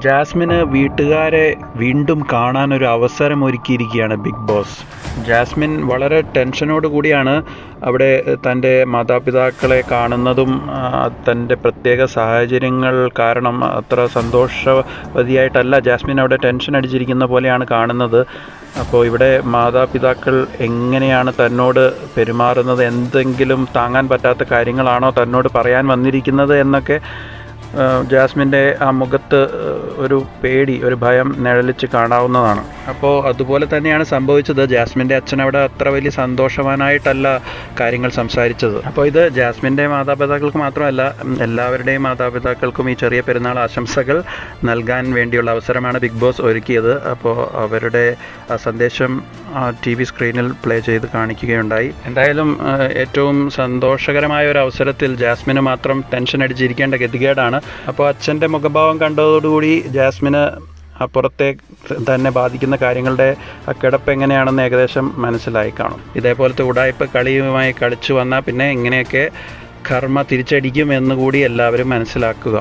ജാസ്മിന് വീട്ടുകാരെ വീണ്ടും കാണാനൊരു അവസരം ഒരുക്കിയിരിക്കുകയാണ് ബിഗ് ബോസ്. ജാസ്മിൻ വളരെ ടെൻഷനോട് കൂടിയാണ് അവിടെ തൻ്റെ മാതാപിതാക്കളെ കാണുന്നതും തൻ്റെ പ്രത്യേക സാഹചര്യങ്ങൾ കാരണം അത്ര സന്തോഷവതിയായിട്ടല്ല ജാസ്മിൻ അവിടെ ടെൻഷൻ അടിച്ചിരിക്കുന്ന പോലെയാണ് കാണുന്നത്. അപ്പോൾ ഇവിടെ മാതാപിതാക്കൾ എങ്ങനെയാണ് തന്നോട് പെരുമാറുന്നത്, എന്തെങ്കിലും താങ്ങാൻ പറ്റാത്ത കാര്യങ്ങളാണോ തന്നോട് പറയാൻ വന്നിരിക്കുന്നത് എന്നൊക്കെ ജാസ്മിൻ്റെ ആ മുഖത്ത് ഒരു പേടി, ഒരു ഭയം നിഴലിച്ച് കാണാവുന്നതാണ്. അപ്പോൾ അതുപോലെ തന്നെയാണ് സംഭവിച്ചത്. ജാസ്മിൻ്റെ അച്ഛൻ അവിടെ അത്ര വലിയ സന്തോഷവാനായിട്ടല്ല കാര്യങ്ങൾ സംസാരിച്ചത്. അപ്പോൾ ഇത് ജാസ്മിൻ്റെ മാതാപിതാക്കൾക്ക് മാത്രമല്ല, എല്ലാവരുടെയും മാതാപിതാക്കൾക്കും ഈ ചെറിയ പെരുന്നാൾ ആശംസകൾ നൽകാൻ വേണ്ടിയുള്ള അവസരമാണ് ബിഗ് ബോസ് ഒരുക്കിയത്. അപ്പോൾ അവരുടെ സന്ദേശം TV സ്ക്രീനിൽ പ്ലേ ചെയ്ത് കാണിക്കുകയുണ്ടായി. എന്തായാലും ഏറ്റവും സന്തോഷകരമായ ഒരു അവസരത്തിൽ ജാസ്മിന് മാത്രം ടെൻഷൻ അടിച്ചിരിക്കേണ്ട ഗതികേടാണ്. അപ്പോൾ അച്ഛൻ്റെ മുഖഭാവം കണ്ടതോടുകൂടി ജാസ്മിന് അപ്പുറത്തെ തന്നെ ബാധിക്കുന്ന കാര്യങ്ങളുടെ കിടപ്പ് എങ്ങനെയാണെന്ന് ഏകദേശം മനസ്സിലായി കാണും. ഇതേപോലത്തെ ഉടായ്പ കളിയുമായി കളിച്ചു വന്നാൽ പിന്നെ ഇങ്ങനെയൊക്കെ കർമ്മ തിരിച്ചടിക്കും എന്നുകൂടി എല്ലാവരും മനസ്സിലാക്കുക.